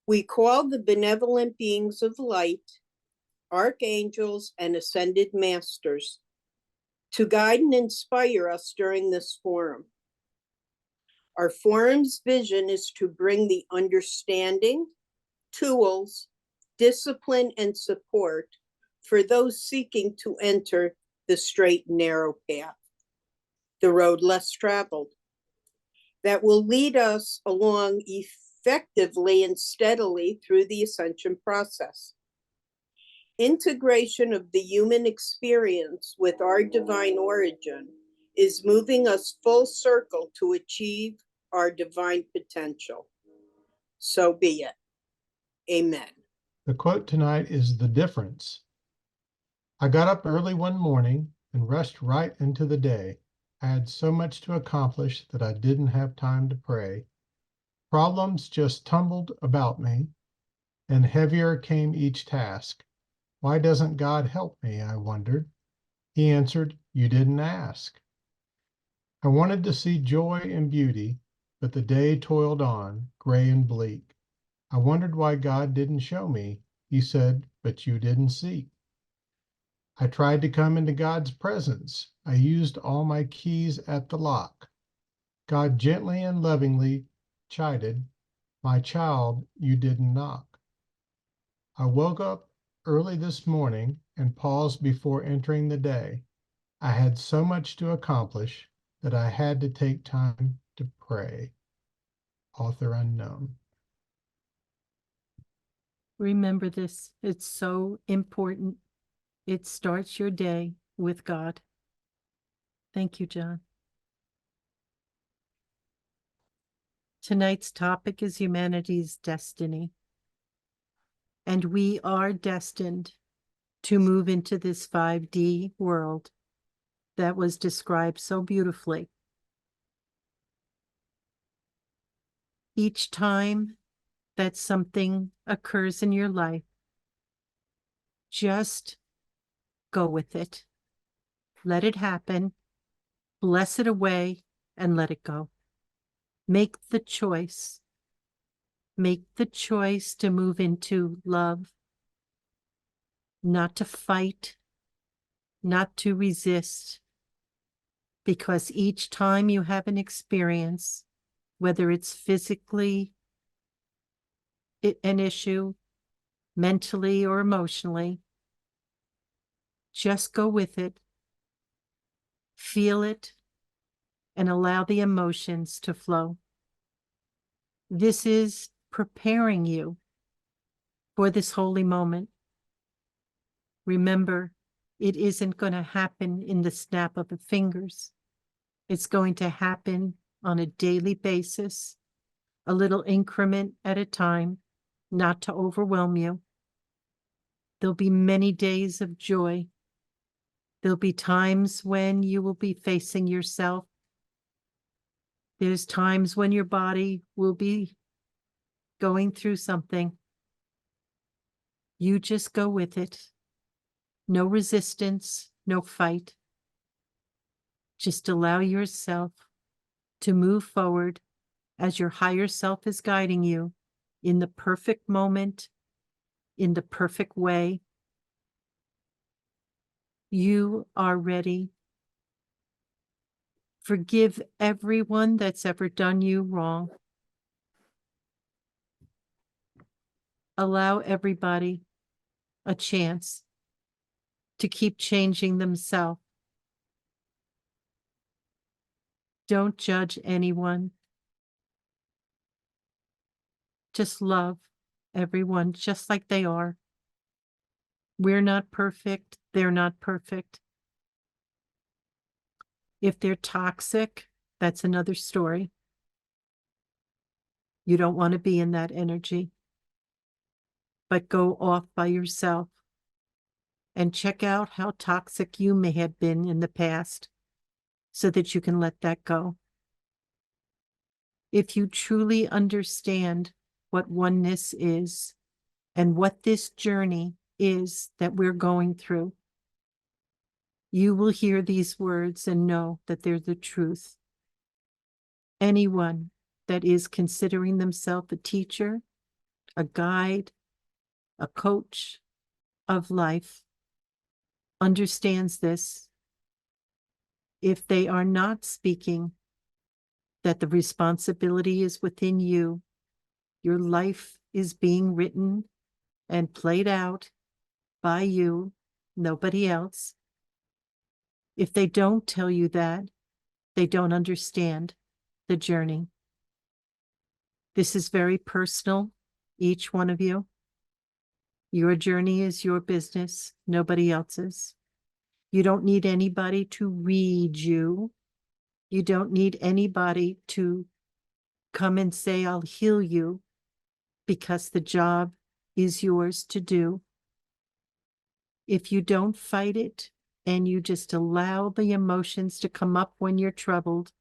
We call the benevolent beings of light, archangels, and ascended masters to guide and inspire us during this forum. Our forum's vision is to bring the understanding, tools, discipline, and support for those seeking to enter the straight and narrow path, the road less traveled, that will lead us along effectively and steadily through the ascension process. Integration of the human experience with our divine origin is moving us full circle to achieve our divine potential. So be it. Amen. The quote tonight is "The Difference." I got up early one morning and rushed right into the day. I had so much to accomplish that I didn't have time to pray. Problems just tumbled about me, and heavier came each task. Why doesn't God help me? I wondered. He answered, "You didn't ask." I wanted to see joy and beauty, but the day toiled on, gray and bleak. I wondered why God didn't show me. He said, "But you didn't seek." I tried to come into God's presence. I used all my keys at the lock. God gently and lovingly chided, "My child, you didn't knock." I woke up early this morning and paused before entering the day. I had so much to accomplish that I had to take time to pray. Author unknown. Remember this. It's so important. It starts your day with God. Thank you, John. Tonight's topic is humanity's destiny. And we are destined to move into this 5D world that was described so beautifully. Each time that something occurs in your life, just go with it. Let it happen, bless it away, and let it go. Make the choice. Make the choice to move into love, not to fight, not to resist, because each time you have an experience, whether it's physically an issue, mentally or emotionally, just go with it, feel it, and allow the emotions to flow. This is preparing you for this holy moment. Remember, it isn't going to happen in the snap of the fingers. It's going to happen on a daily basis, a little increment at a time, not to overwhelm you. There'll be many days of joy. There'll be times when you will be facing yourself. There's times when your body will be going through something. You just go with it. No resistance, no fight. Just allow yourself to move forward as your higher self is guiding you in the perfect moment, in the perfect way. You are ready. Forgive everyone that's ever done you wrong. Allow everybody a chance to keep changing themselves. Don't judge anyone. Just love everyone just like they are. We're not perfect. They're not perfect. If they're toxic, that's another story. You don't want to be in that energy. But go off by yourself and check out how toxic you may have been in the past so that you can let that go. If you truly understand what oneness is and what this journey is that we're going through, you will hear these words and know that they're the truth. Anyone that is considering themselves a teacher, a guide, a coach of life, understands this. If they are not speaking, that the responsibility is within you. Your life is being written and played out by you, nobody else. If they don't tell you that, they don't understand the journey. This is very personal, each one of you. Your journey is your business, nobody else's. You don't need anybody to read you. You don't need anybody to come and say, I'll heal you, because the job is yours to do. If you don't fight it and you just allow the emotions to come up when you're troubled,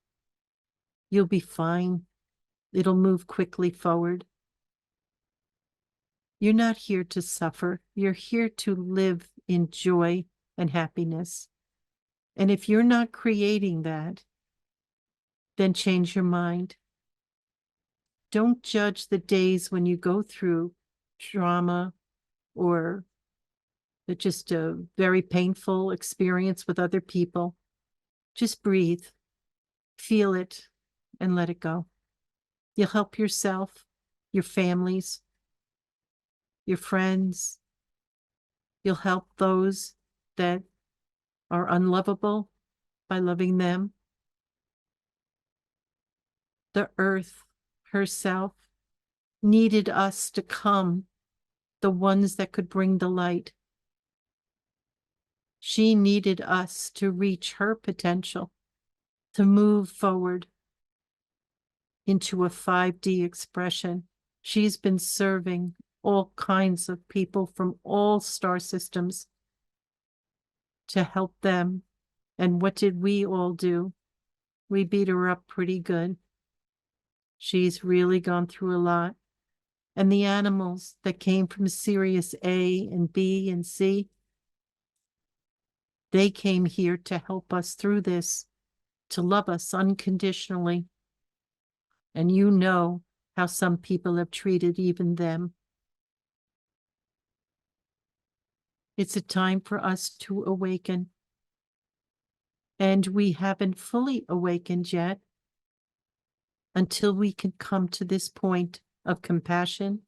you'll be fine. It'll move quickly forward. You're not here to suffer. You're here to live in joy and happiness. And if you're not creating that, then change your mind. Don't judge the days when you go through trauma or just a very painful experience with other people. Just breathe, feel it, and let it go. You'll help yourself, your families, your friends. You'll help those that are unlovable by loving them. The earth herself needed us to come, the ones that could bring the light. She needed us to reach her potential, to move forward into a 5D expression. She's been serving all kinds of people from all star systems to help them. And what did we all do? We beat her up pretty good. She's really gone through a lot. And the animals that came from Sirius A and B and C, they came here to help us through this, to love us unconditionally. And you know how some people have treated even them. It's a time for us to awaken. And we haven't fully awakened yet until we can come to this point of compassion,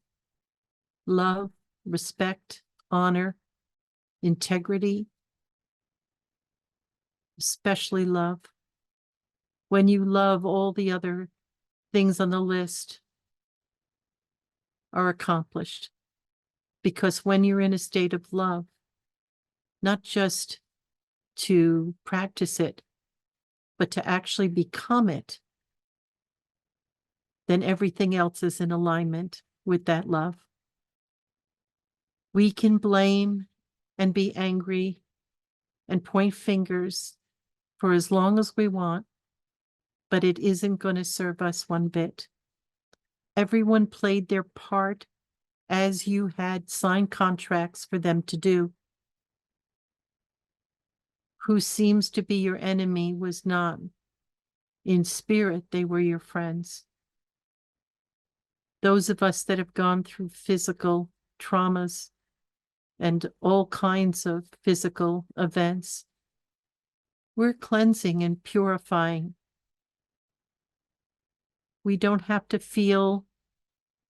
love, respect, honor, integrity, especially love. When you love, all the other things on the list are accomplished. Because when you're in a state of love, not just to practice it, but to actually become it, then everything else is in alignment with that love. We can blame and be angry and point fingers for as long as we want, but it isn't going to serve us one bit. Everyone played their part as you had signed contracts for them to do. Who seems to be your enemy was not. In spirit, they were your friends. Those of us that have gone through physical traumas and all kinds of physical events, we're cleansing and purifying. We don't have to feel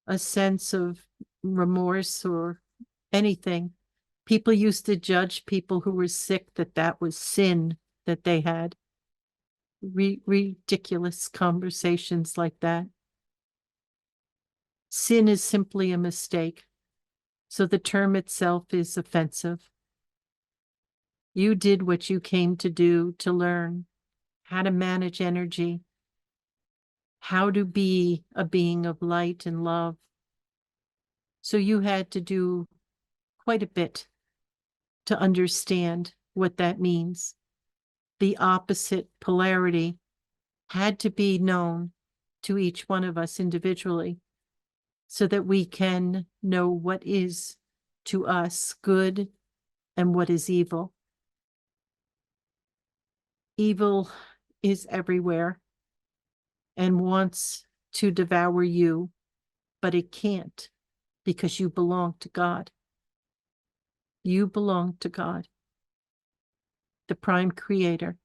a sense of remorse or anything. People used to judge people who were sick that was sin that they had. Ridiculous conversations like that. Sin is simply a mistake, so the term itself is offensive. You did what you came to do, to learn how to manage energy, how to be a being of light and love. So you had to do quite a bit to understand what that means. The opposite polarity had to be known to each one of us individually so that we can know what is to us good and what is evil. Evil is everywhere and wants to devour you, but it can't, because you belong to God. You belong to God, the prime creator.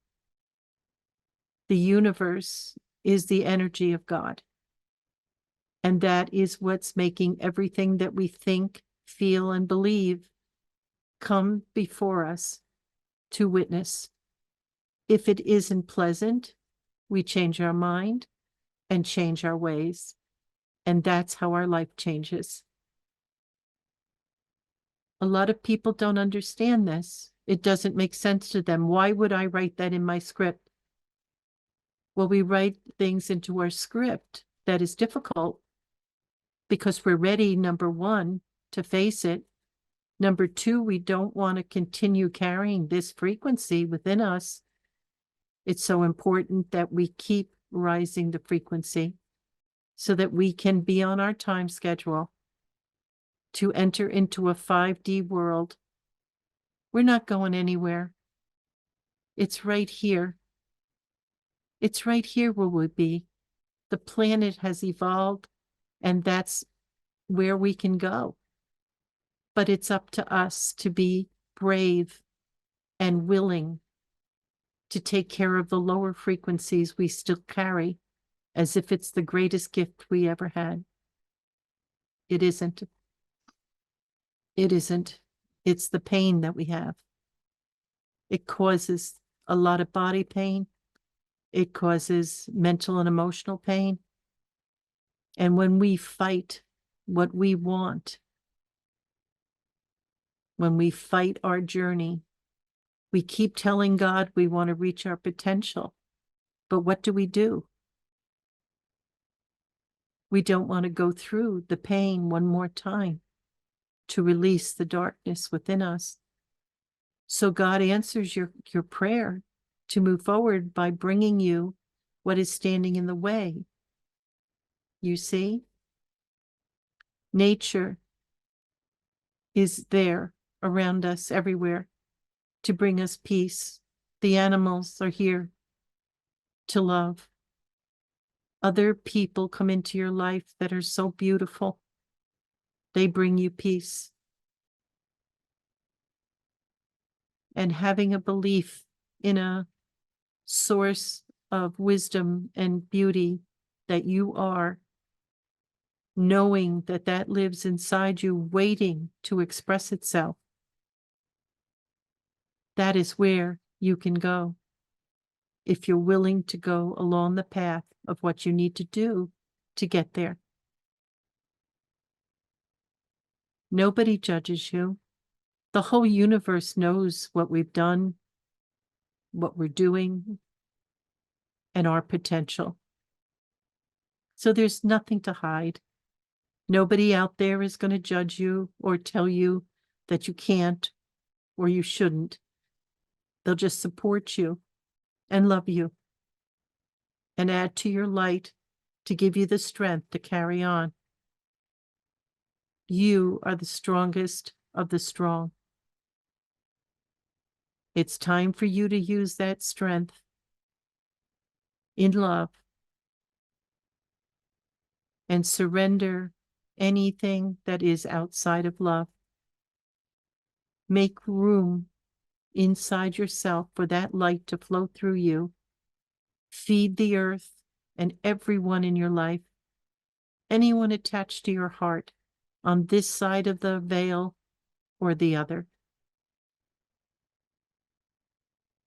The universe is the energy of God. And that is what's making everything that we think, feel, and believe come before us to witness. If it isn't pleasant, we change our mind and change our ways. And that's how our life changes. A lot of people don't understand this. It doesn't make sense to them. Why would I write that in my script? Well, we write things into our script that is difficult because we're ready, number one, to face it. Number two, we don't want to continue carrying this frequency within us. It's so important that we keep rising the frequency so that we can be on our time schedule to enter into a 5D world. We're not going anywhere. It's right here. It's right here where we'll be. The planet has evolved, and that's where we can go. But it's up to us to be brave and willing to take care of the lower frequencies we still carry as if it's the greatest gift we ever had. It isn't. It isn't. It's the pain that we have. It causes a lot of body pain. It causes mental and emotional pain. And when we fight what we want, when we fight our journey, we keep telling God we want to reach our potential. But what do? We don't want to go through the pain one more time to release the darkness within us. So God answers your prayer to move forward by bringing you what is standing in the way. You see? Nature is there around us everywhere to bring us peace. The animals are here to love. Other people come into your life that are so beautiful. They bring you peace. And having a belief in a source of wisdom and beauty that you are, knowing that that lives inside you, waiting to express itself, that is where you can go. If you're willing to go along the path of what you need to do to get there. Nobody judges you. The whole universe knows what we've done, what we're doing, and our potential. So there's nothing to hide. Nobody out there is going to judge you or tell you that you can't or you shouldn't. They'll just support you and love you and add to your light to give you the strength to carry on. You are the strongest of the strong. It's time for you to use that strength in love and surrender anything that is outside of love. Make room inside yourself for that light to flow through you. Feed the earth and everyone in your life, anyone attached to your heart on this side of the veil or the other.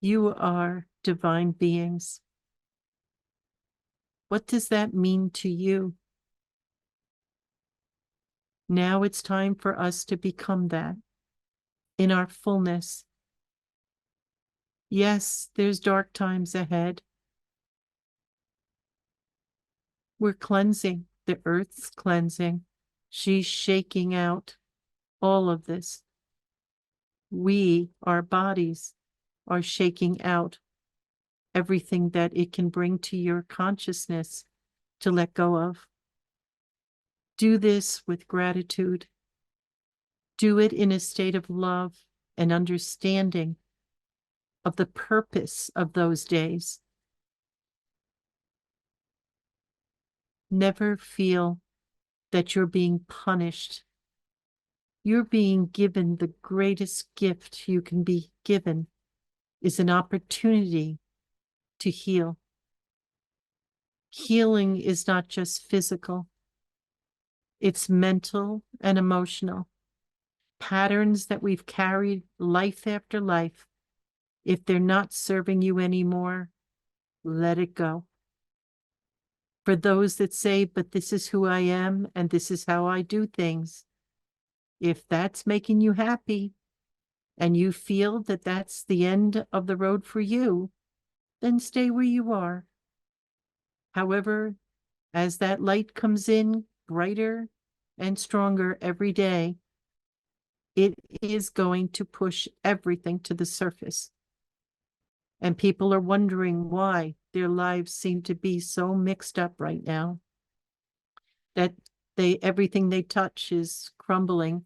You are divine beings. What does that mean to you? Now it's time for us to become that in our fullness. Yes, there's dark times ahead. We're cleansing. The earth's cleansing. She's shaking out all of this. We, our bodies, are shaking out everything that it can bring to your consciousness to let go of. Do this with gratitude. Do it in a state of love and understanding of the purpose of those days. Never feel that you're being punished You're being given the greatest gift you can be given is an opportunity to heal. Healing is not just physical. It's mental and emotional. Patterns that we've carried life after life, if they're not serving you anymore, let it go. For those that say, but this is who I am and this is how I do things, if that's making you happy and you feel that that's the end of the road for you, then stay where you are. However, as that light comes in brighter and stronger every day, it is going to push everything to the surface. And people are wondering why their lives seem to be so mixed up right now, that everything they touch is crumbling.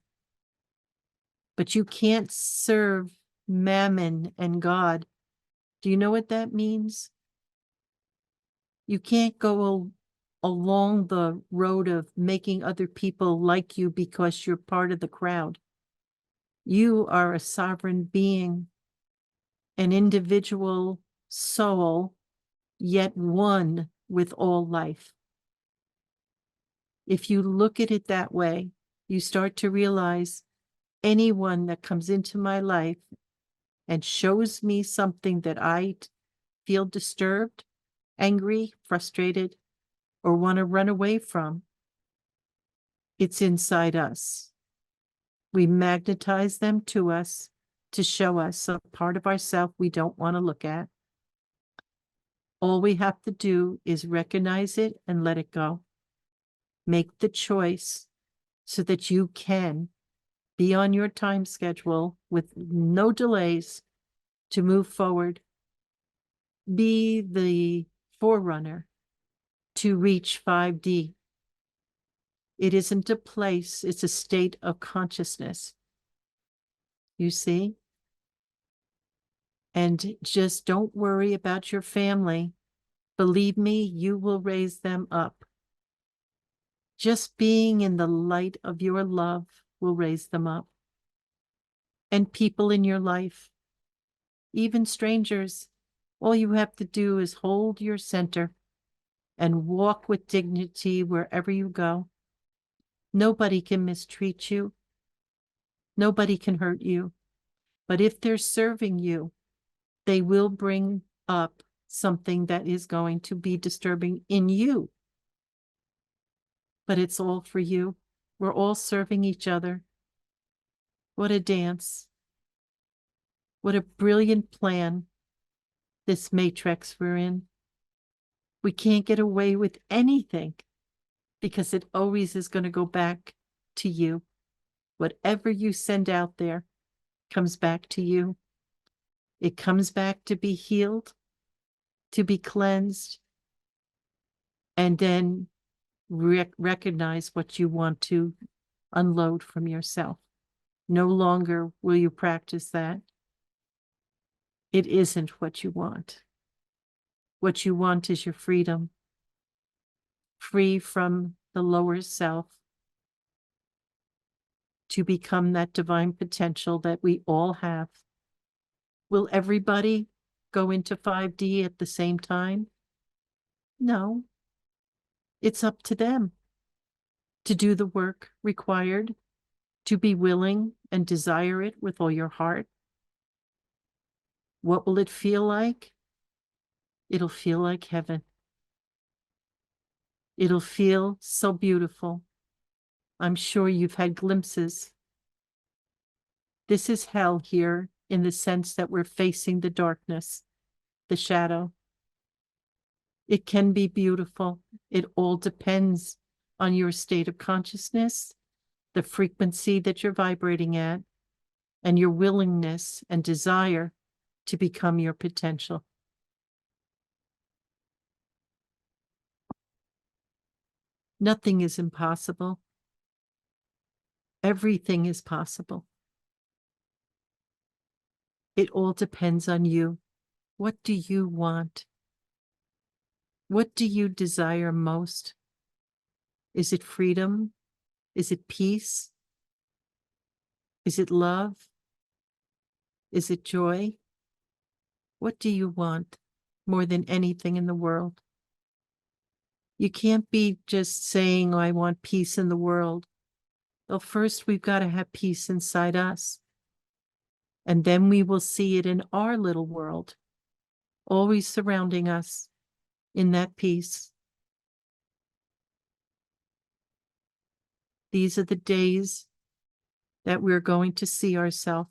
But you can't serve Mammon and God. Do you know what that means? You can't go along the road of making other people like you because you're part of the crowd. You are a sovereign being, an individual soul, yet one with all life. If you look at it that way, you start to realize anyone that comes into my life and shows me something that I feel disturbed, angry, frustrated, or want to run away from, it's inside us. We magnetize them to us to show us a part of ourselves we don't want to look at. All we have to do is recognize it and let it go. Make the choice so that you can be on your time schedule with no delays to move forward. Be the forerunner to reach 5D. It isn't a place, it's a state of consciousness. You see? And just don't worry about your family. Believe me, you will raise them up. Just being in the light of your love will raise them up. And people in your life, even strangers, all you have to do is hold your center and walk with dignity wherever you go. Nobody can mistreat you. Nobody can hurt you. But if they're serving you, they will bring up something that is going to be disturbing in you. But it's all for you. We're all serving each other. What a dance. What a brilliant plan, this matrix we're in. We can't get away with anything because it always is going to go back to you. Whatever you send out there comes back to you. It comes back to be healed, to be cleansed, and then recognize what you want to unload from yourself. No longer will you practice that. It isn't what you want. What you want is your freedom, free from the lower self, to become that divine potential that we all have. Will everybody go into 5D at the same time? No. It's up to them to do the work required, to be willing and desire it with all your heart. What will it feel like? It'll feel like heaven. It'll feel so beautiful. I'm sure you've had glimpses. This is hell here in the sense that we're facing the darkness, the shadow. It can be beautiful. It all depends on your state of consciousness, the frequency that you're vibrating at, and your willingness and desire to become your potential. Nothing is impossible. Everything is possible. It all depends on you. What do you want? What do you desire most? Is it freedom? Is it peace? Is it love? Is it joy? What do you want more than anything in the world? You can't be just saying, oh, I want peace in the world. Well, first we've got to have peace inside us. And then we will see it in our little world, always surrounding us in that peace. These are the days that we're going to see ourselves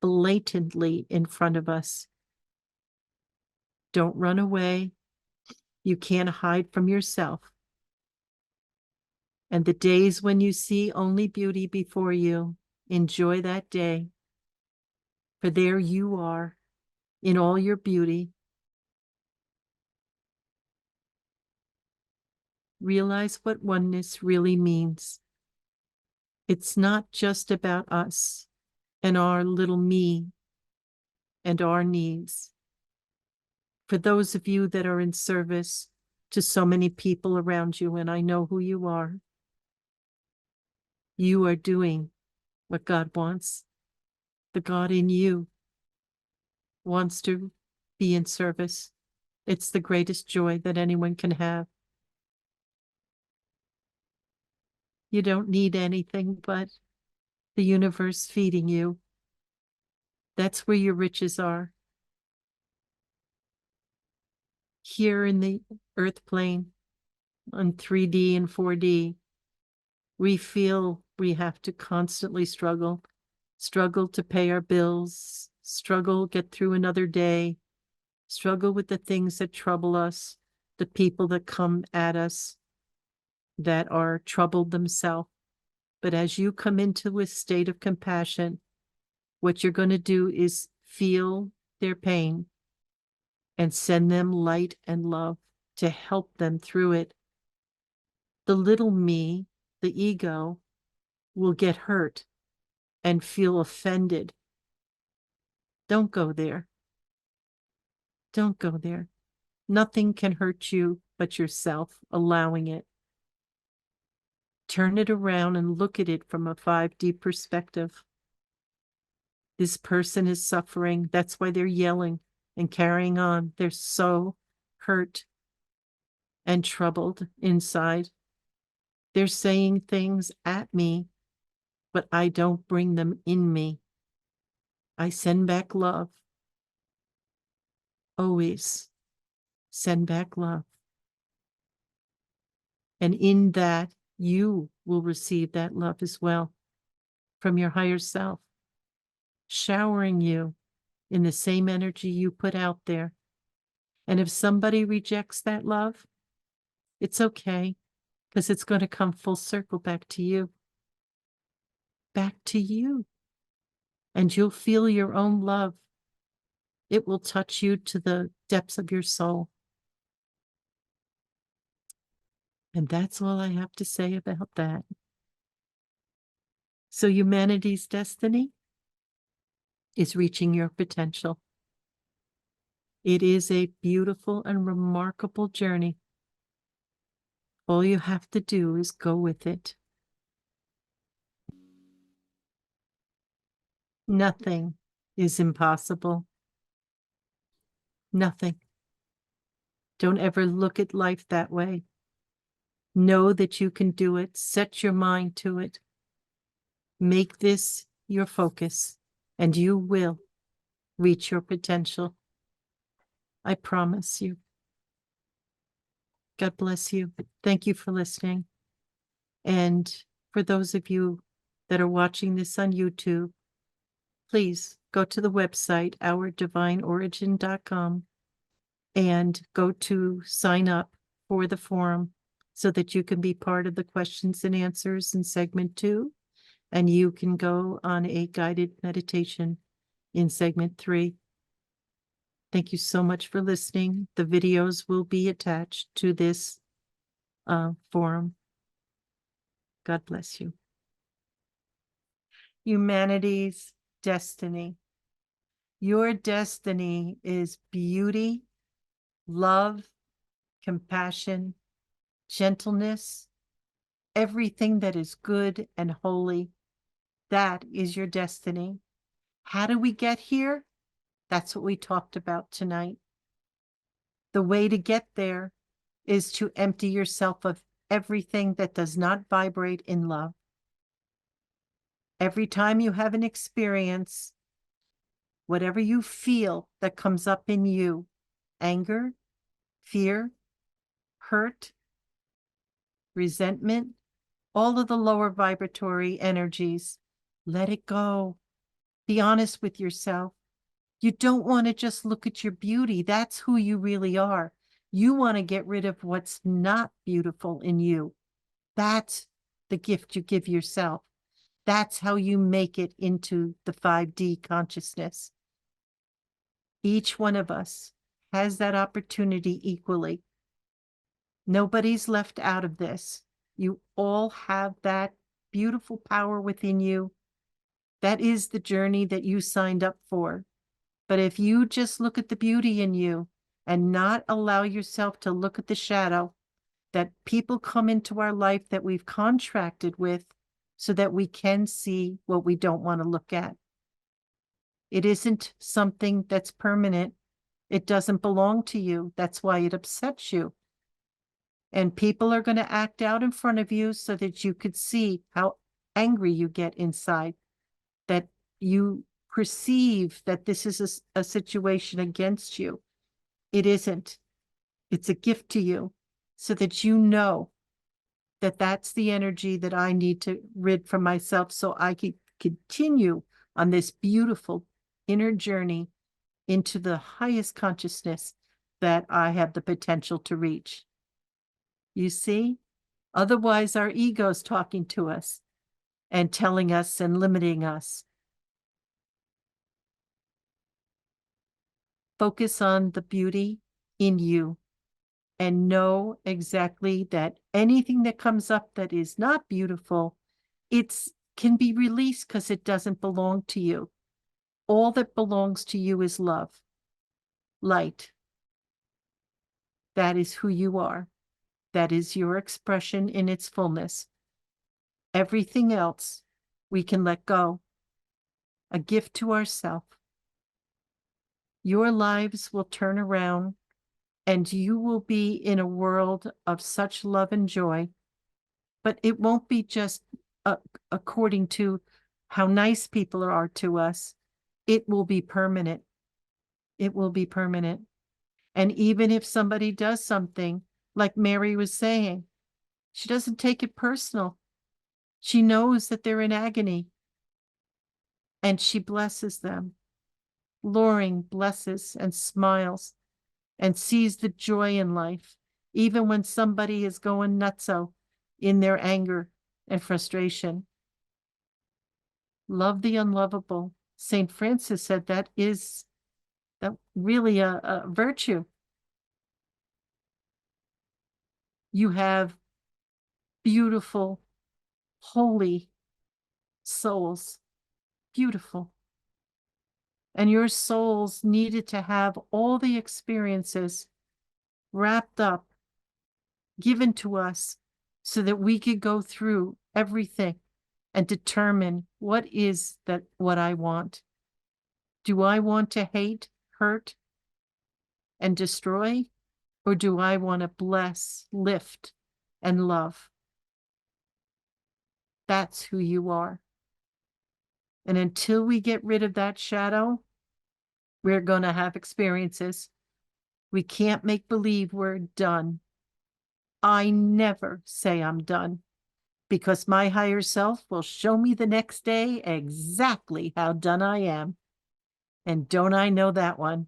blatantly in front of us. Don't run away. You can't hide from yourself. And the days when you see only beauty before you, enjoy that day. For there you are in all your beauty. Realize what oneness really means. It's not just about us and our little me and our needs. For those of you that are in service to so many people around you, and I know who you are doing what God wants. The God in you wants to be in service. It's the greatest joy that anyone can have. You don't need anything but the universe feeding you. That's where your riches are. Here in the earth plane, on 3D and 4D, we feel we have to constantly struggle to pay our bills, get through another day, struggle with the things that trouble us, the people that come at us that are troubled themselves. But as you come into a state of compassion, what you're going to do is feel their pain and send them light and love to help them through it. The little me, the ego, will get hurt and feel offended. Don't go there. Don't go there. Nothing can hurt you but yourself allowing it. Turn it around and look at it from a 5D perspective. This person is suffering. That's why they're yelling and carrying on. They're so hurt and troubled inside. They're saying things at me, but I don't bring them in me. I send back love. Always send back love. And in that, you will receive that love as well from your higher self, showering you in the same energy you put out there. And if somebody rejects that love, it's okay, because it's going to come full circle back to you. Back to you. And you'll feel your own love. It will touch you to the depths of your soul. And that's all I have to say about that. So humanity's destiny is reaching your potential. It is a beautiful and remarkable journey. All you have to do is go with it. Nothing is impossible. Nothing. Don't ever look at life that way. Know that you can do it. Set your mind to it. Make this your focus, and you will reach your potential. I promise you. God bless you. Thank you for listening. And for those of you that are watching this on YouTube, please go to the website, ourdivineorigin.com, and go to sign up for the forum so that you can be part of the questions and answers in segment 2, and you can go on a guided meditation in segment 3. Thank you so much for listening. The videos will be attached to this forum. God bless you. Humanity's destiny. Your destiny is beauty, love, compassion, gentleness, everything that is good and holy. That is your destiny. How do we get here? That's what we talked about tonight. The way to get there is to empty yourself of everything that does not vibrate in love. Every time you have an experience, whatever you feel that comes up in you, anger, fear, hurt, resentment, all of the lower vibratory energies, let it go. Be honest with yourself. You don't want to just look at your beauty. That's who you really are. You want to get rid of what's not beautiful in you. That's the gift you give yourself. That's how you make it into the 5D consciousness. Each one of us has that opportunity equally. Nobody's left out of this. You all have that beautiful power within you. That is the journey that you signed up for. But if you just look at the beauty in you and not allow yourself to look at the shadow, that people come into our life that we've contracted with so that we can see what we don't want to look at. It isn't something that's permanent. It doesn't belong to you. That's why it upsets you. And people are going to act out in front of you so that you could see how angry you get inside, that you perceive that this is a situation against you. It isn't. It's a gift to you so that you know that that's the energy that I need to rid from myself so I can continue on this beautiful inner journey into the highest consciousness that I have the potential to reach. You see? Otherwise, our ego's talking to us and telling us and limiting us. Focus on the beauty in you and know exactly that anything that comes up that is not beautiful, can be released because it doesn't belong to you. All that belongs to you is love, light. That is who you are. That is your expression in its fullness. Everything else we can let go. A gift to ourselves. Your lives will turn around and you will be in a world of such love and joy. But it won't be just according to how nice people are to us. It will be permanent. It will be permanent. And even if somebody does something, like Mary was saying, she doesn't take it personal. She knows that they're in agony. And she blesses them. Loring blesses and smiles and sees the joy in life, even when somebody is going nutso in their anger and frustration. Love the unlovable. St. Francis said that is really a virtue. You have beautiful, holy souls. Beautiful. And your souls needed to have all the experiences wrapped up, given to us, so that we could go through everything and determine what I want. Do I want to hate, hurt, and destroy? Or do I want to bless, lift, and love? That's who you are. And until we get rid of that shadow, we're going to have experiences. We can't make believe we're done. I never say I'm done, because my higher self will show me the next day exactly how done I am. And don't I know that one?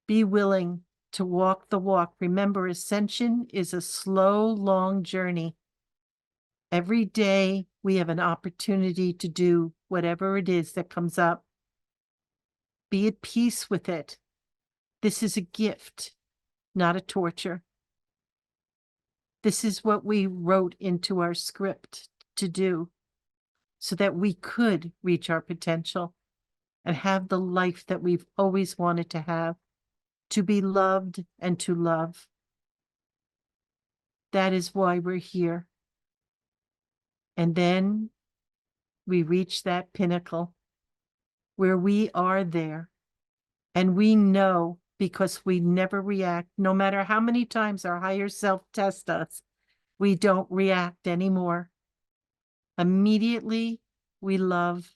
Be willing to walk the walk. Remember, ascension is a slow, long journey. Every day we have an opportunity to do whatever it is that comes up. Be at peace with it. This is a gift, not a torture. This is what we wrote into our script to do so that we could reach our potential and have the life that we've always wanted to have, to be loved and to love. That is why we're here. And then we reach that pinnacle where we are there. And we know, because we never react, no matter how many times our higher self tests us, we don't react anymore. Immediately, we love.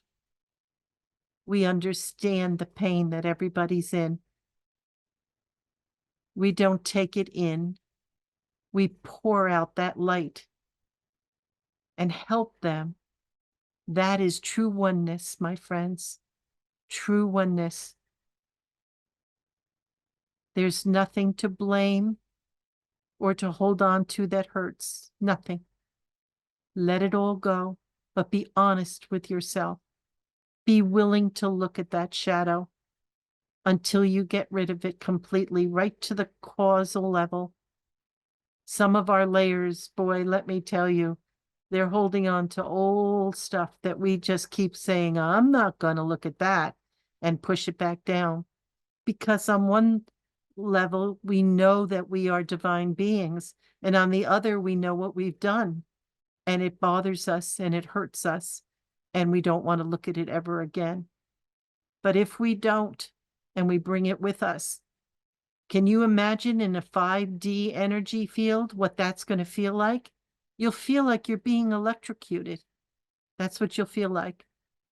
We understand the pain that everybody's in. We don't take it in. We pour out that light and help them. That is true oneness, my friends. True oneness. There's nothing to blame or to hold on to that hurts. Nothing. Let it all go, but be honest with yourself. Be willing to look at that shadow until you get rid of it completely, right to the causal level. Some of our layers, boy, let me tell you, they're holding on to old stuff that we just keep saying, I'm not going to look at that, and push it back down. Because on one level, we know that we are divine beings, and on the other, we know what we've done, and it bothers us and it hurts us, and we don't want to look at it ever again. But if we don't, and we bring it with us, can you imagine in a 5D energy field what that's going to feel like? You'll feel like you're being electrocuted. That's what you'll feel like,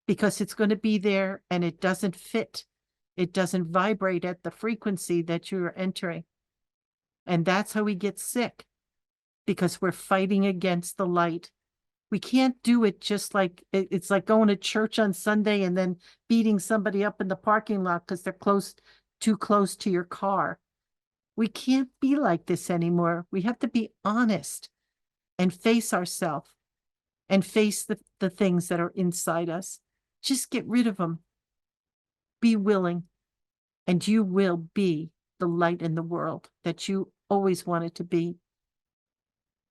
because it's going to be there and it doesn't fit. It doesn't vibrate at the frequency that you're entering. And that's how we get sick, because we're fighting against the light. We can't do it just like, it's like going to church on Sunday and then beating somebody up in the parking lot because they're too close to your car. We can't be like this anymore. We have to be honest and face ourselves and face the things that are inside us. Just get rid of them. Be willing, and you will be the light in the world that you always wanted to be.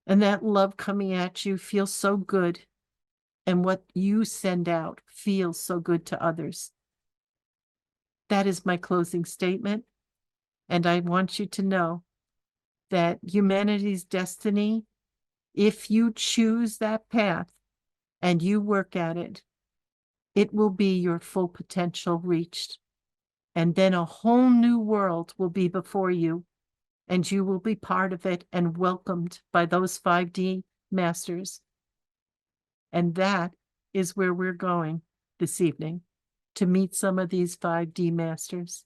And that love coming at you feels so good. And what you send out feels so good to others. That is my closing statement. And I want you to know that humanity's destiny, if you choose that path and you work at it, it will be your full potential reached. And then a whole new world will be before you, and you will be part of it and welcomed by those 5D masters. And that is where we're going this evening, to meet some of these 5D masters.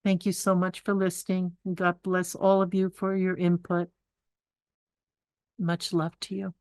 Thank you so much for listening, and God bless all of you for your input. Much love to you.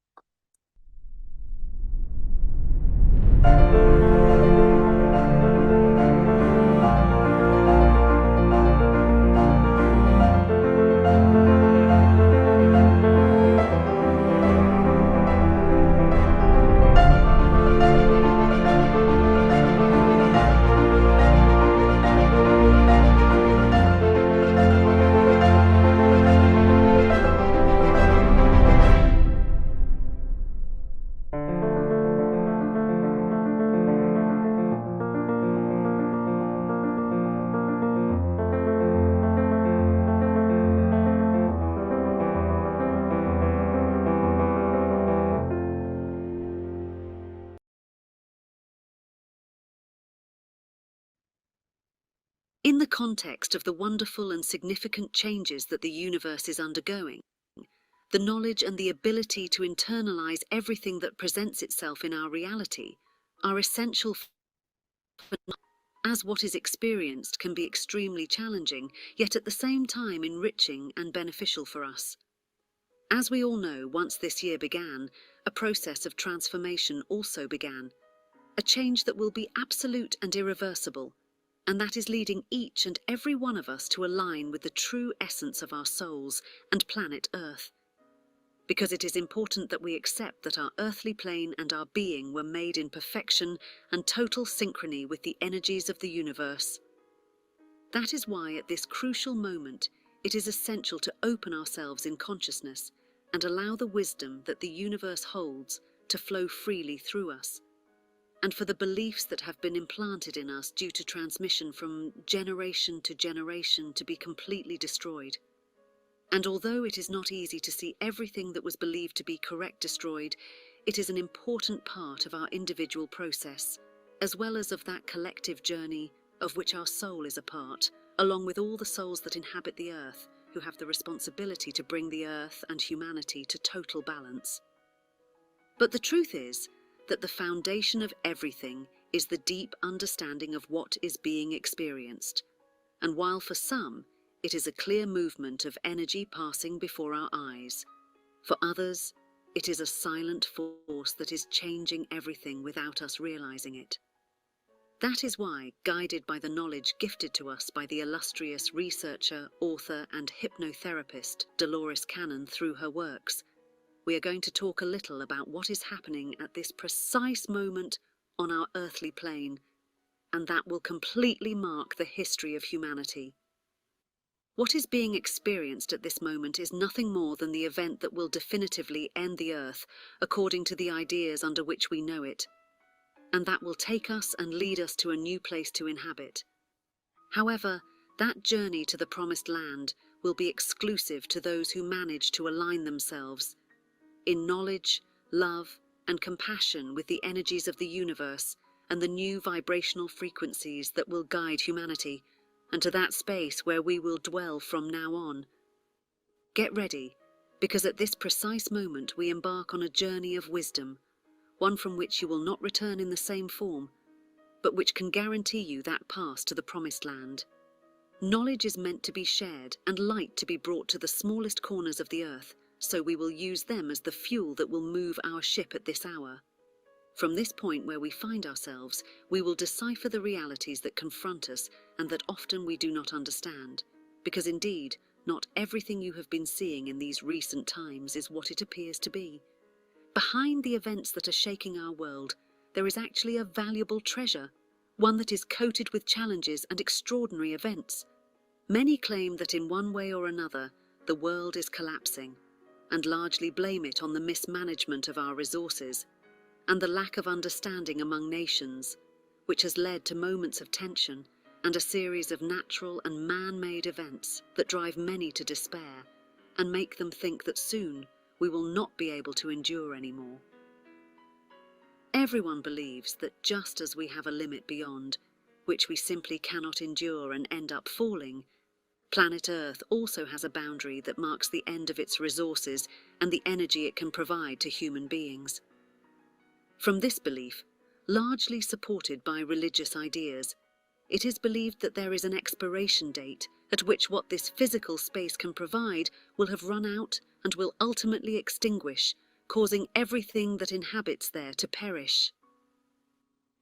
In the context of the wonderful and significant changes that the universe is undergoing, the knowledge and the ability to internalize everything that presents itself in our reality are essential as what is experienced can be extremely challenging, yet at the same time enriching and beneficial for us. As we all know, once this year began, a process of transformation also began, a change that will be absolute and irreversible, and that is leading each and every one of us to align with the true essence of our souls and planet Earth. Because it is important that we accept that our earthly plane and our being were made in perfection and total synchrony with the energies of the universe. That is why at this crucial moment, it is essential to open ourselves in consciousness and allow the wisdom that the universe holds to flow freely through us, and for the beliefs that have been implanted in us due to transmission from generation to be completely destroyed. And although it is not easy to see everything that was believed to be correct destroyed, it is an important part of our individual process, as well as of that collective journey of which our soul is a part, along with all the souls that inhabit the earth, who have the responsibility to bring the earth and humanity to total balance. But the truth is that the foundation of everything is the deep understanding of what is being experienced. And while for some, it is a clear movement of energy passing before our eyes, for others, it is a silent force that is changing everything without us realizing it. That is why, guided by the knowledge gifted to us by the illustrious researcher, author, and hypnotherapist Dolores Cannon through her works, we are going to talk a little about what is happening at this precise moment on our earthly plane, and that will completely mark the history of humanity. What is being experienced at this moment is nothing more than the event that will definitively end the earth according to the ideas under which we know it, and that will take us and lead us to a new place to inhabit. However, that journey to the promised land will be exclusive to those who manage to align themselves in knowledge, love, and compassion with the energies of the universe and the new vibrational frequencies that will guide humanity, and to that space where we will dwell from now on. Get ready, because at this precise moment we embark on a journey of wisdom, one from which you will not return in the same form, but which can guarantee you that pass to the promised land. Knowledge is meant to be shared and light to be brought to the smallest corners of the earth, so we will use them as the fuel that will move our ship at this hour. From this point where we find ourselves, we will decipher the realities that confront us and that often we do not understand, because indeed, not everything you have been seeing in these recent times is what it appears to be. Behind the events that are shaking our world, there is actually a valuable treasure, one that is coated with challenges and extraordinary events. Many claim that in one way or another, the world is collapsing, and largely blame it on the mismanagement of our resources and the lack of understanding among nations, which has led to moments of tension and a series of natural and man-made events that drive many to despair and make them think that soon we will not be able to endure anymore. Everyone believes that just as we have a limit beyond, which we simply cannot endure and end up falling, planet Earth also has a boundary that marks the end of its resources and the energy it can provide to human beings. From this belief, largely supported by religious ideas, it is believed that there is an expiration date at which what this physical space can provide will have run out and will ultimately extinguish, causing everything that inhabits there to perish.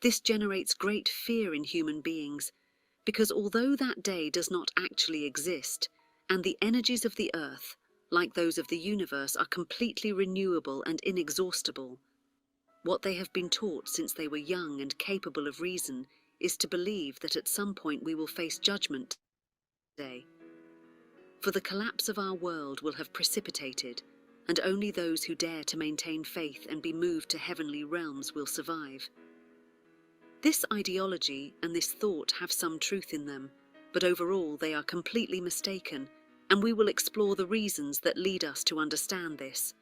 This generates great fear in human beings, because although that day does not actually exist, and the energies of the earth, like those of the universe, are completely renewable and inexhaustible, what they have been taught since they were young and capable of reason is to believe that at some point we will face Judgment Day. For the collapse of our world will have precipitated, and only those who dare to maintain faith and be moved to heavenly realms will survive. This ideology and this thought have some truth in them, but overall they are completely mistaken, and we will explore the reasons that lead us to understand this.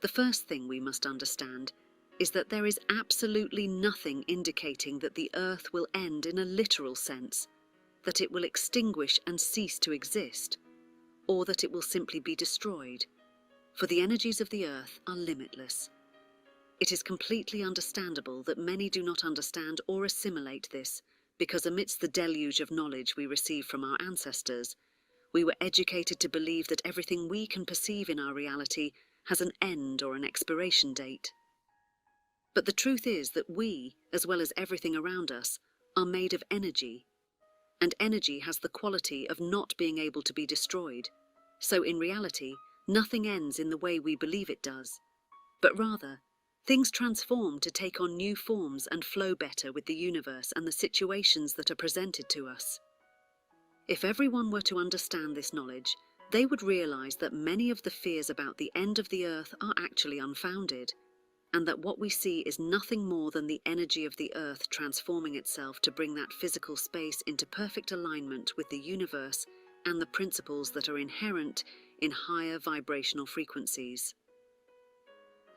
The first thing we must understand is that there is absolutely nothing indicating that the earth will end in a literal sense, that it will extinguish and cease to exist, or that it will simply be destroyed, for the energies of the earth are limitless. It is completely understandable that many do not understand or assimilate this, because amidst the deluge of knowledge we receive from our ancestors, we were educated to believe that everything we can perceive in our reality has an end or an expiration date. But the truth is that we, as well as everything around us, are made of energy, and energy has the quality of not being able to be destroyed. So in reality, nothing ends in the way we believe it does, but rather, things transform to take on new forms and flow better with the universe and the situations that are presented to us. If everyone were to understand this knowledge, they would realize that many of the fears about the end of the earth are actually unfounded, and that what we see is nothing more than the energy of the earth transforming itself to bring that physical space into perfect alignment with the universe and the principles that are inherent in higher vibrational frequencies.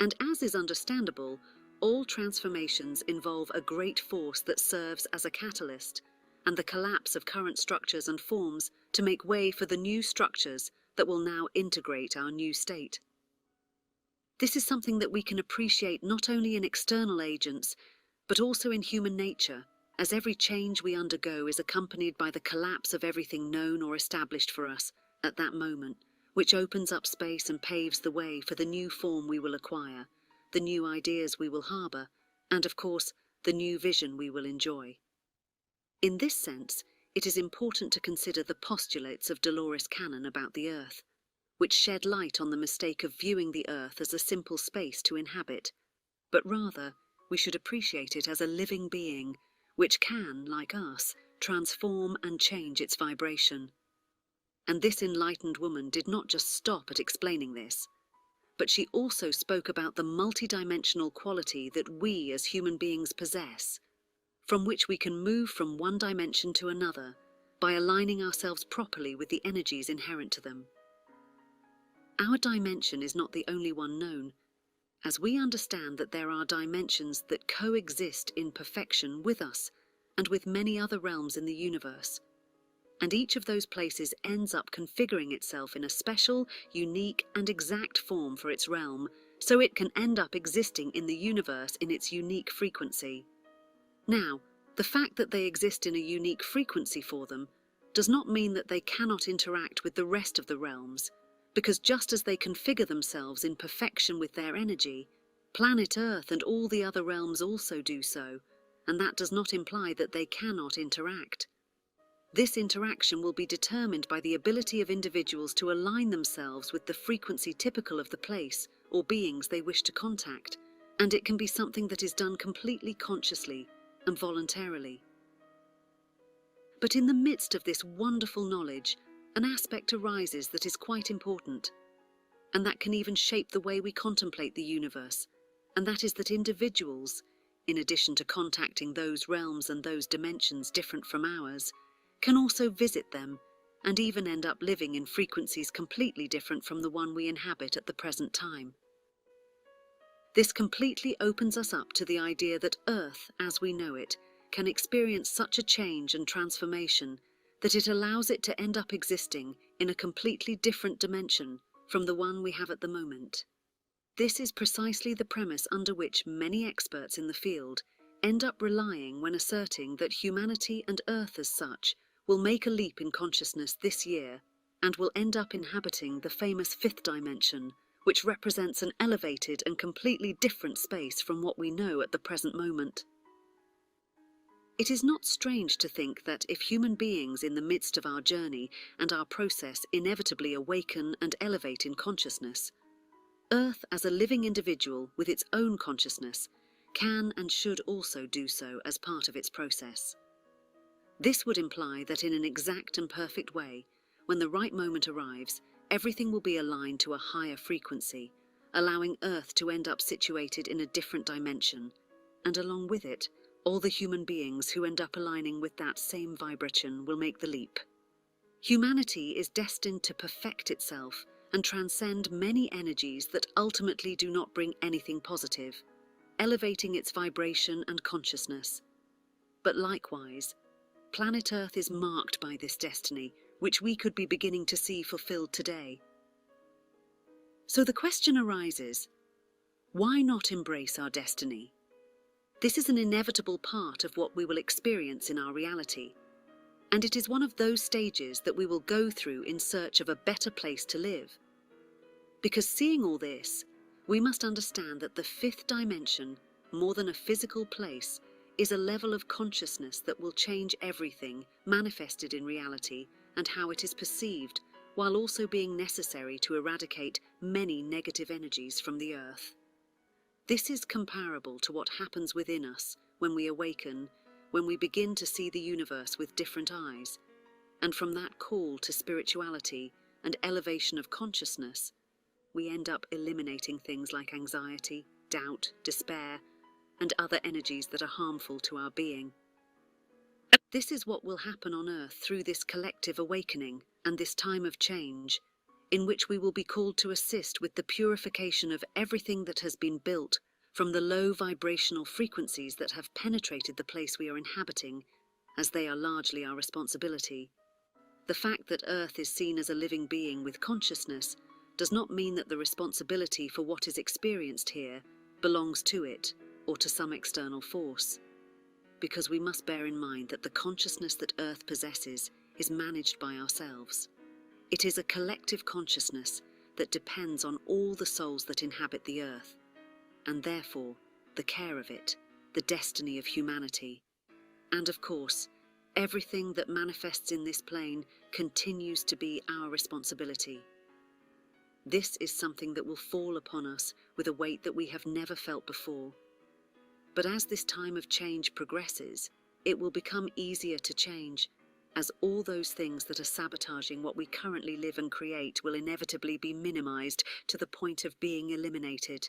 And as is understandable, all transformations involve a great force that serves as a catalyst, and the collapse of current structures and forms to make way for the new structures that will now integrate our new state. This is something that we can appreciate not only in external agents, but also in human nature, as every change we undergo is accompanied by the collapse of everything known or established for us at that moment, which opens up space and paves the way for the new form we will acquire, the new ideas we will harbour, and of course, the new vision we will enjoy. In this sense, it is important to consider the postulates of Dolores Cannon about the Earth, which shed light on the mistake of viewing the Earth as a simple space to inhabit, but rather we should appreciate it as a living being, which can, like us, transform and change its vibration. And this enlightened woman did not just stop at explaining this, but she also spoke about the multidimensional quality that we as human beings possess, from which we can move from one dimension to another by aligning ourselves properly with the energies inherent to them. Our dimension is not the only one known, as we understand that there are dimensions that coexist in perfection with us and with many other realms in the universe. And each of those places ends up configuring itself in a special, unique, and exact form for its realm, so it can end up existing in the universe in its unique frequency. Now, the fact that they exist in a unique frequency for them does not mean that they cannot interact with the rest of the realms, because just as they configure themselves in perfection with their energy, planet Earth and all the other realms also do so, and that does not imply that they cannot interact. This interaction will be determined by the ability of individuals to align themselves with the frequency typical of the place or beings they wish to contact, and it can be something that is done completely consciously and voluntarily. But in the midst of this wonderful knowledge, an aspect arises that is quite important, and that can even shape the way we contemplate the universe, and that is that individuals, in addition to contacting those realms and those dimensions different from ours, can also visit them and even end up living in frequencies completely different from the one we inhabit at the present time. This completely opens us up to the idea that Earth, as we know it, can experience such a change and transformation that it allows it to end up existing in a completely different dimension from the one we have at the moment. This is precisely the premise under which many experts in the field end up relying when asserting that humanity and Earth as such will make a leap in consciousness this year and will end up inhabiting the famous fifth dimension, which represents an elevated and completely different space from what we know at the present moment. It is not strange to think that if human beings in the midst of our journey and our process inevitably awaken and elevate in consciousness, Earth as a living individual with its own consciousness can and should also do so as part of its process. This would imply that in an exact and perfect way, when the right moment arrives, everything will be aligned to a higher frequency, allowing Earth to end up situated in a different dimension, and along with it, all the human beings who end up aligning with that same vibration will make the leap. Humanity is destined to perfect itself and transcend many energies that ultimately do not bring anything positive, elevating its vibration and consciousness. But likewise, planet Earth is marked by this destiny, which we could be beginning to see fulfilled today. So the question arises, why not embrace our destiny? This is an inevitable part of what we will experience in our reality, and it is one of those stages that we will go through in search of a better place to live. Because seeing all this, we must understand that the fifth dimension, more than a physical place, is a level of consciousness that will change everything manifested in reality and how it is perceived, while also being necessary to eradicate many negative energies from the Earth. This is comparable to what happens within us when we awaken, when we begin to see the universe with different eyes, and from that call to spirituality and elevation of consciousness, we end up eliminating things like anxiety, doubt, despair, and other energies that are harmful to our being. This is what will happen on Earth through this collective awakening and this time of change, in which we will be called to assist with the purification of everything that has been built from the low vibrational frequencies that have penetrated the place we are inhabiting, as they are largely our responsibility. The fact that Earth is seen as a living being with consciousness does not mean that the responsibility for what is experienced here belongs to it or to some external force, because we must bear in mind that the consciousness that Earth possesses is managed by ourselves. It is a collective consciousness that depends on all the souls that inhabit the Earth, and therefore the care of it, the destiny of humanity, and of course, everything that manifests in this plane continues to be our responsibility. This is something that will fall upon us with a weight that we have never felt before. But as this time of change progresses, it will become easier to change, as all those things that are sabotaging what we currently live and create will inevitably be minimized to the point of being eliminated.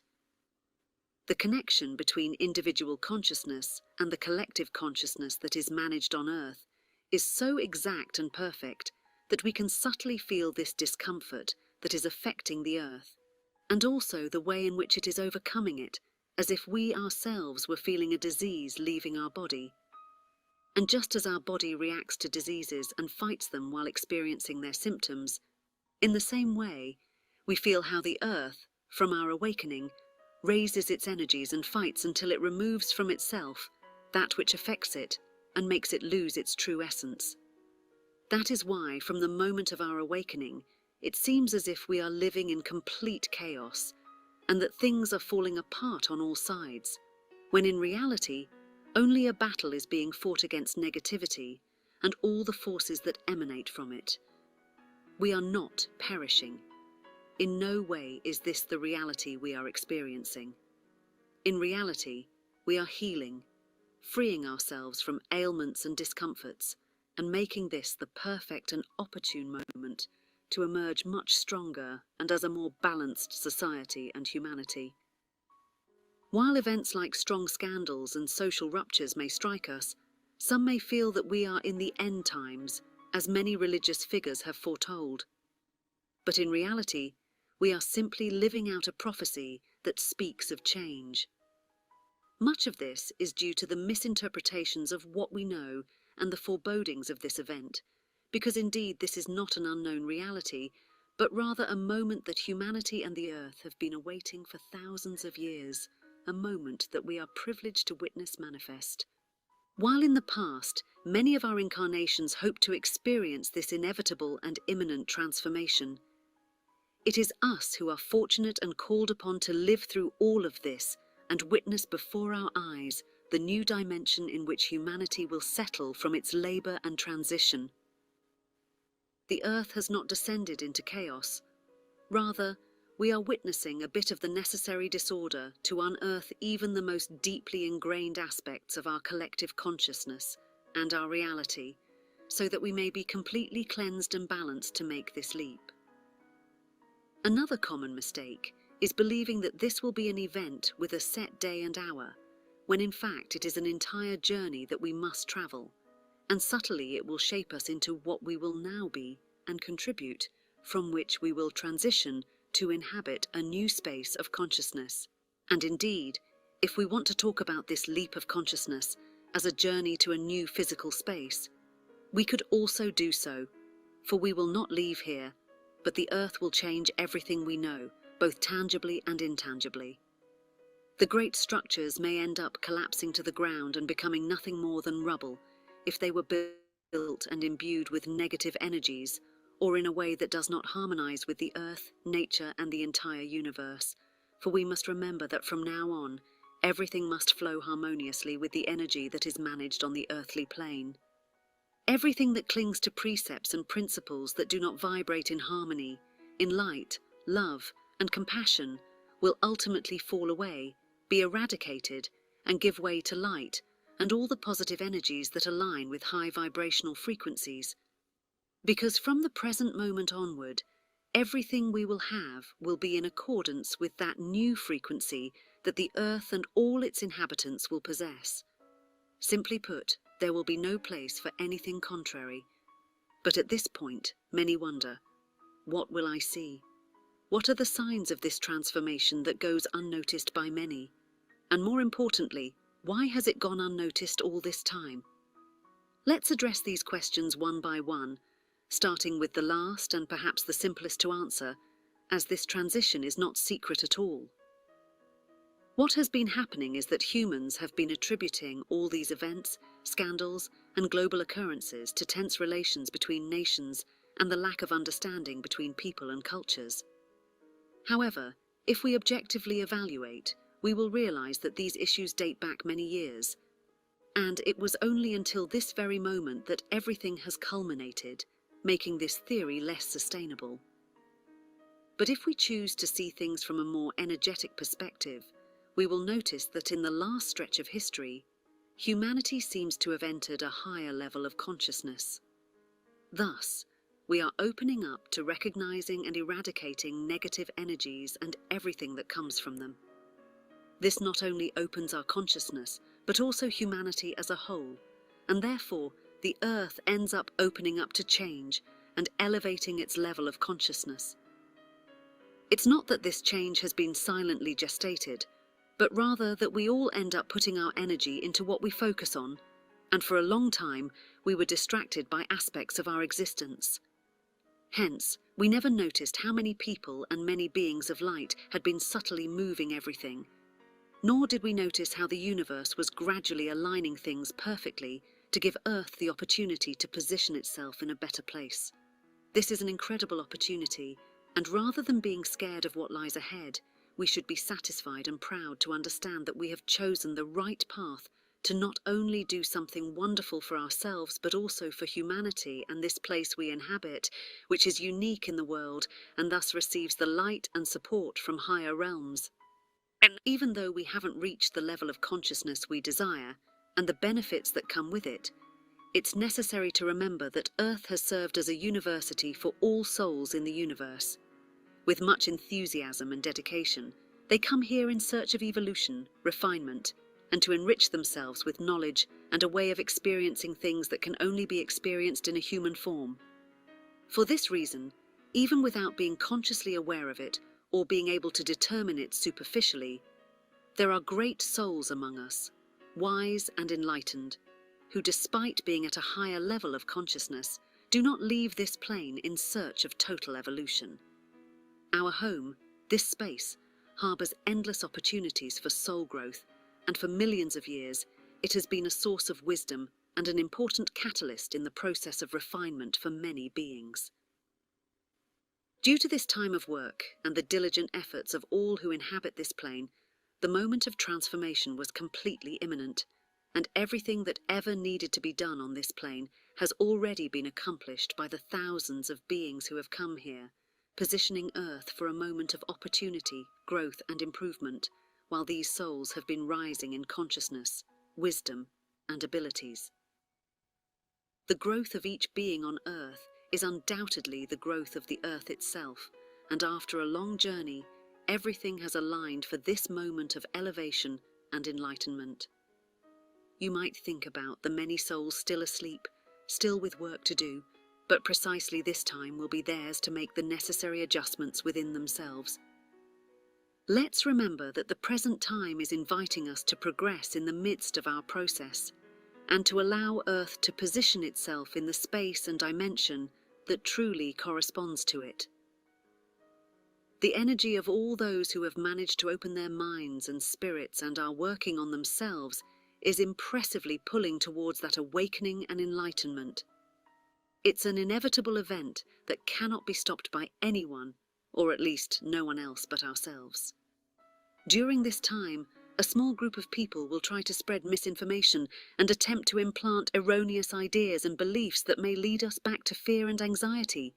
The connection between individual consciousness and the collective consciousness that is managed on Earth is so exact and perfect that we can subtly feel this discomfort that is affecting the Earth, and also the way in which it is overcoming it, as if we ourselves were feeling a disease leaving our body. And just as our body reacts to diseases and fights them while experiencing their symptoms, in the same way, we feel how the Earth, from our awakening, raises its energies and fights until it removes from itself that which affects it and makes it lose its true essence. That is why, from the moment of our awakening, it seems as if we are living in complete chaos, and that things are falling apart on all sides, when in reality, only a battle is being fought against negativity and all the forces that emanate from it. We are not perishing. In no way is this the reality we are experiencing. In reality, we are healing, freeing ourselves from ailments and discomforts, and making this the perfect and opportune moment to emerge much stronger and as a more balanced society and humanity. While events like strong scandals and social ruptures may strike us, some may feel that we are in the end times, as many religious figures have foretold. But in reality, we are simply living out a prophecy that speaks of change. Much of this is due to the misinterpretations of what we know and the forebodings of this event, because indeed this is not an unknown reality, but rather a moment that humanity and the Earth have been awaiting for thousands of years, a moment that we are privileged to witness manifest. While in the past, many of our incarnations hoped to experience this inevitable and imminent transformation, it is us who are fortunate and called upon to live through all of this and witness before our eyes the new dimension in which humanity will settle from its labor and transition. The Earth has not descended into chaos. Rather, we are witnessing a bit of the necessary disorder to unearth even the most deeply ingrained aspects of our collective consciousness and our reality, so that we may be completely cleansed and balanced to make this leap. Another common mistake is believing that this will be an event with a set day and hour, when in fact it is an entire journey that we must travel, and subtly it will shape us into what we will now be and contribute, from which we will transition to inhabit a new space of consciousness. And indeed, if we want to talk about this leap of consciousness as a journey to a new physical space, we could also do so, for we will not leave here, but the Earth will change everything we know, both tangibly and intangibly. The great structures may end up collapsing to the ground and becoming nothing more than rubble if they were built and imbued with negative energies, or in a way that does not harmonize with the Earth, nature, and the entire universe. For we must remember that from now on, everything must flow harmoniously with the energy that is managed on the earthly plane. Everything that clings to precepts and principles that do not vibrate in harmony, in light, love, and compassion will ultimately fall away, be eradicated, and give way to light and all the positive energies that align with high vibrational frequencies. Because from the present moment onward, everything we will have will be in accordance with that new frequency that the Earth and all its inhabitants will possess. Simply put, there will be no place for anything contrary. But at this point, many wonder, What will I see? What are the signs of this transformation that goes unnoticed by many? And more importantly, why has it gone unnoticed all this time? Let's address these questions one by one, starting with the last and perhaps the simplest to answer, as this transition is not secret at all. What has been happening is that humans have been attributing all these events, scandals, and global occurrences to tense relations between nations and the lack of understanding between people and cultures. However, if we objectively evaluate, we will realize that these issues date back many years, and it was only until this very moment that everything has culminated, making this theory less sustainable. But if we choose to see things from a more energetic perspective, we will notice that in the last stretch of history, humanity seems to have entered a higher level of consciousness. Thus, we are opening up to recognizing and eradicating negative energies and everything that comes from them. This not only opens our consciousness, but also humanity as a whole, and therefore the Earth ends up opening up to change and elevating its level of consciousness. It's not that this change has been silently gestated, but rather that we all end up putting our energy into what we focus on, and for a long time we were distracted by aspects of our existence. Hence, we never noticed how many people and many beings of light had been subtly moving everything, nor did we notice how the universe was gradually aligning things perfectly to give Earth the opportunity to position itself in a better place. This is an incredible opportunity, and rather than being scared of what lies ahead, we should be satisfied and proud to understand that we have chosen the right path to not only do something wonderful for ourselves, but also for humanity and this place we inhabit, which is unique in the world and thus receives the light and support from higher realms. And even though we haven't reached the level of consciousness we desire and the benefits that come with it, it's necessary to remember that Earth has served as a university for all souls in the universe. With much enthusiasm and dedication, they come here in search of evolution, refinement, and to enrich themselves with knowledge and a way of experiencing things that can only be experienced in a human form. For this reason, even without being consciously aware of it or being able to determine it superficially, there are great souls among us, wise and enlightened, who despite being at a higher level of consciousness, do not leave this plane in search of total evolution. Our home, this space, harbors endless opportunities for soul growth, and for millions of years, it has been a source of wisdom and an important catalyst in the process of refinement for many beings. Due to this time of work and the diligent efforts of all who inhabit this plane, the moment of transformation was completely imminent, and everything that ever needed to be done on this plane has already been accomplished by the thousands of beings who have come here, positioning Earth for a moment of opportunity, growth, and improvement, while these souls have been rising in consciousness, wisdom, and abilities. The growth of each being on Earth is undoubtedly the growth of the Earth itself, and after a long journey, everything has aligned for this moment of elevation and enlightenment. You might think about the many souls still asleep, still with work to do, but precisely this time will be theirs to make the necessary adjustments within themselves. Let's remember that the present time is inviting us to progress in the midst of our process, and to allow Earth to position itself in the space and dimension that truly corresponds to it. The energy of all those who have managed to open their minds and spirits and are working on themselves is impressively pulling towards that awakening and enlightenment. It's an inevitable event that cannot be stopped by anyone, or at least no one else but ourselves. During this time, a small group of people will try to spread misinformation and attempt to implant erroneous ideas and beliefs that may lead us back to fear and anxiety,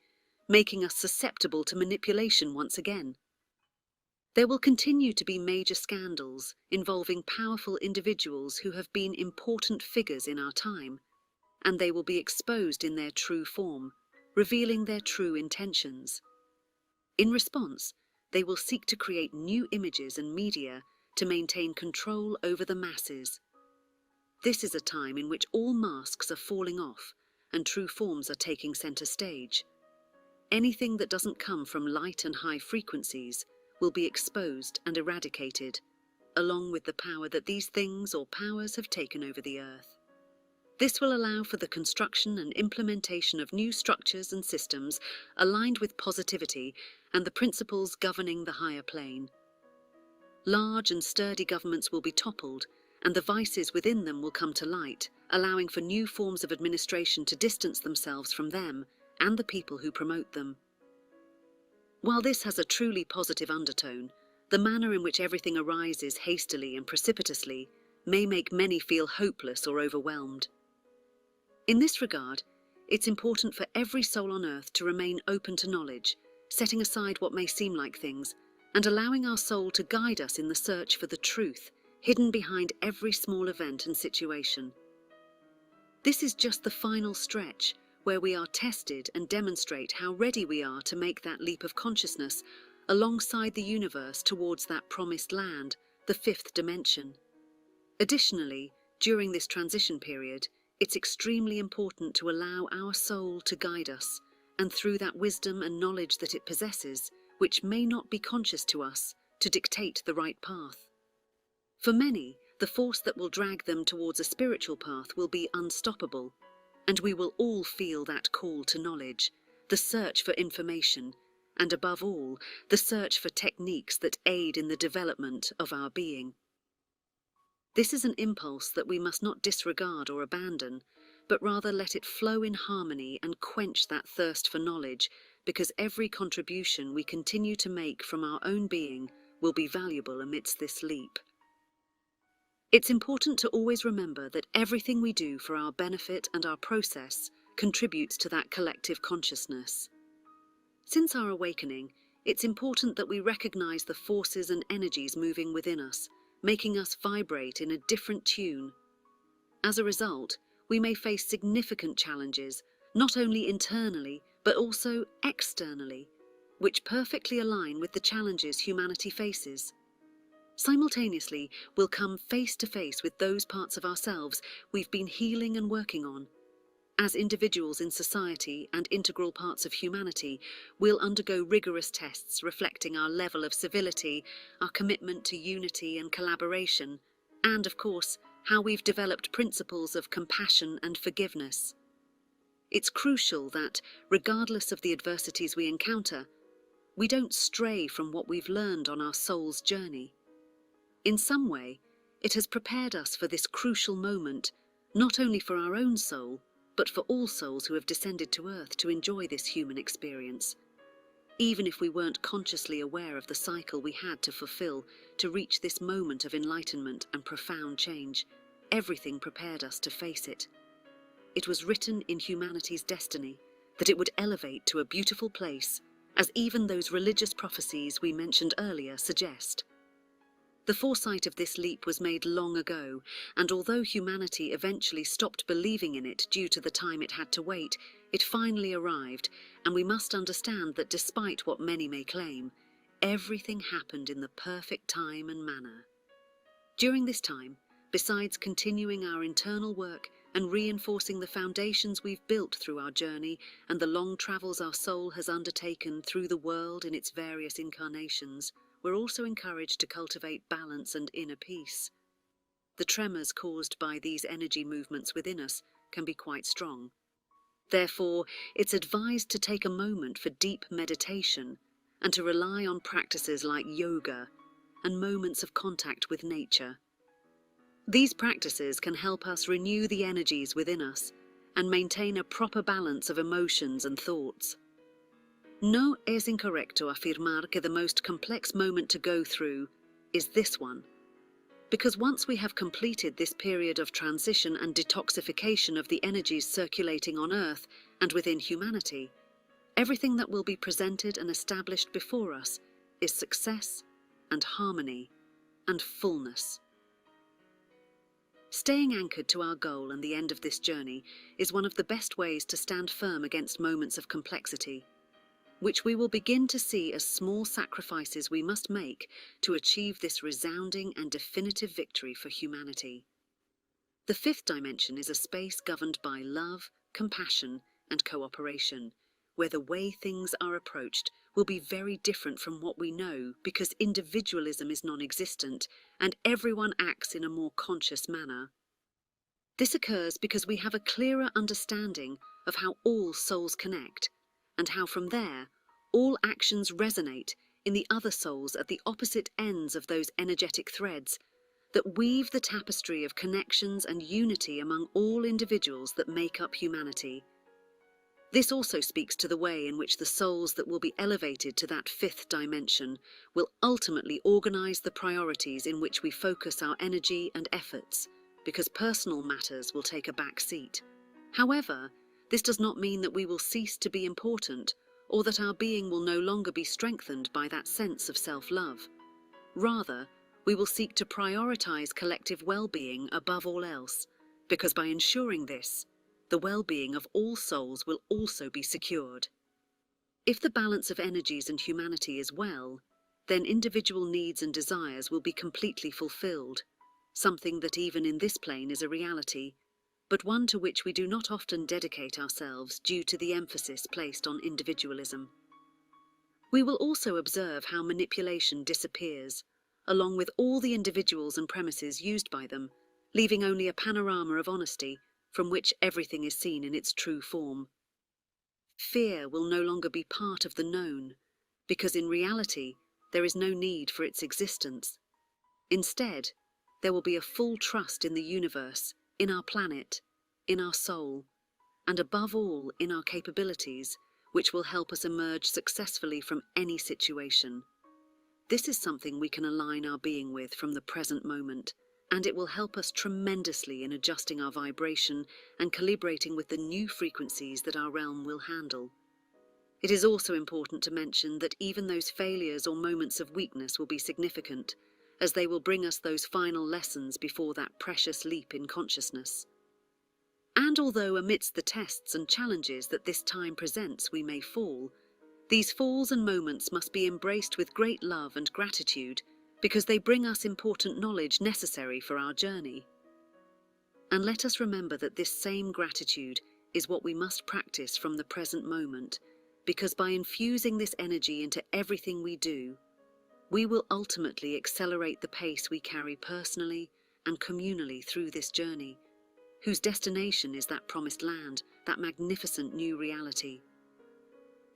making us susceptible to manipulation once again. There will continue to be major scandals involving powerful individuals who have been important figures in our time, and they will be exposed in their true form, revealing their true intentions. In response, they will seek to create new images and media to maintain control over the masses. This is a time in which all masks are falling off and true forms are taking center stage. anything that doesn't come from light and high frequencies will be exposed and eradicated, along with the power that these things or powers have taken over the earth. This will allow for the construction and implementation of new structures and systems aligned with positivity and the principles governing the higher plane. Large and sturdy governments will be toppled, and the vices within them will come to light, allowing for new forms of administration to distance themselves from them and the people who promote them. While this has a truly positive undertone, the manner in which everything arises hastily and precipitously may make many feel hopeless or overwhelmed. In this regard, it's important for every soul on earth to remain open to knowledge, setting aside what may seem like things, and allowing our soul to guide us in the search for the truth hidden behind every small event and situation. This is just the final stretch, where we are tested and demonstrate how ready we are to make that leap of consciousness alongside the universe towards that promised land, the fifth dimension. Additionally, during this transition period, it's extremely important to allow our soul to guide us, and through that wisdom and knowledge that it possesses, which may not be conscious to us, to dictate the right path. For many, the force that will drag them towards a spiritual path will be unstoppable, and we will all feel that call to knowledge, the search for information, and above all, the search for techniques that aid in the development of our being. This is an impulse that we must not disregard or abandon, but rather let it flow in harmony and quench that thirst for knowledge, because every contribution we continue to make from our own being will be valuable amidst this leap. It's important to always remember that everything we do for our benefit and our process contributes to that collective consciousness. Since our awakening, it's important that we recognize the forces and energies moving within us, making us vibrate in a different tune. As a result, we may face significant challenges, not only internally, but also externally, which perfectly align with the challenges humanity faces. Simultaneously, we'll come face to face with those parts of ourselves we've been healing and working on. As individuals in society and integral parts of humanity, we'll undergo rigorous tests reflecting our level of civility, our commitment to unity and collaboration, and, of course, how we've developed principles of compassion and forgiveness. It's crucial that, regardless of the adversities we encounter, we don't stray from what we've learned on our soul's journey. In some way, it has prepared us for this crucial moment, not only for our own soul, but for all souls who have descended to Earth to enjoy this human experience. Even if we weren't consciously aware of the cycle we had to fulfill to reach this moment of enlightenment and profound change, everything prepared us to face it. It was written in humanity's destiny that it would elevate to a beautiful place, as even those religious prophecies we mentioned earlier suggest. The foresight of this leap was made long ago, and although humanity eventually stopped believing in it due to the time it had to wait, it finally arrived, and we must understand that despite what many may claim, everything happened in the perfect time and manner. During this time, besides continuing our internal work and reinforcing the foundations we've built through our journey and the long travels our soul has undertaken through the world in its various incarnations, we're also encouraged to cultivate balance and inner peace. The tremors caused by these energy movements within us can be quite strong. Therefore, it's advised to take a moment for deep meditation and to rely on practices like yoga and moments of contact with nature. These practices can help us renew the energies within us and maintain a proper balance of emotions and thoughts. No es incorrecto afirmar que the most complex moment to go through is this one, because once we have completed this period of transition and detoxification of the energies circulating on Earth and within humanity, everything that will be presented and established before us is success and harmony and fullness. Staying anchored to our goal and the end of this journey is one of the best ways to stand firm against moments of complexity, which we will begin to see as small sacrifices we must make to achieve this resounding and definitive victory for humanity. The fifth dimension is a space governed by love, compassion, and cooperation, where the way things are approached will be very different from what we know, because individualism is non-existent and everyone acts in a more conscious manner. This occurs because we have a clearer understanding of how all souls connect, and how from there all actions resonate in the other souls at the opposite ends of those energetic threads that weave the tapestry of connections and unity among all individuals that make up humanity. This also speaks to the way in which the souls that will be elevated to that fifth dimension will ultimately organize the priorities in which we focus our energy and efforts, because personal matters will take a back seat. However, this does not mean that we will cease to be important, or that our being will no longer be strengthened by that sense of self-love. Rather, we will seek to prioritize collective well-being above all else, because by ensuring this, the well-being of all souls will also be secured. If the balance of energies and humanity is well, then individual needs and desires will be completely fulfilled, something that even in this plane is a reality, but one to which we do not often dedicate ourselves due to the emphasis placed on individualism. We will also observe how manipulation disappears, along with all the individuals and premises used by them, leaving only a panorama of honesty from which everything is seen in its true form. Fear will no longer be part of the known, because in reality there is no need for its existence. Instead, there will be a full trust in the universe, in our planet, in our soul, and above all in our capabilities, which will help us emerge successfully from any situation. This is something we can align our being with from the present moment, and it will help us tremendously in adjusting our vibration and calibrating with the new frequencies that our realm will handle. It is also important to mention that even those failures or moments of weakness will be significant, as they will bring us those final lessons before that precious leap in consciousness. And although amidst the tests and challenges that this time presents we may fall, these falls and moments must be embraced with great love and gratitude, because they bring us important knowledge necessary for our journey. And let us remember that this same gratitude is what we must practice from the present moment, because by infusing this energy into everything we do, we will ultimately accelerate the pace we carry personally and communally through this journey, whose destination is that promised land, that magnificent new reality.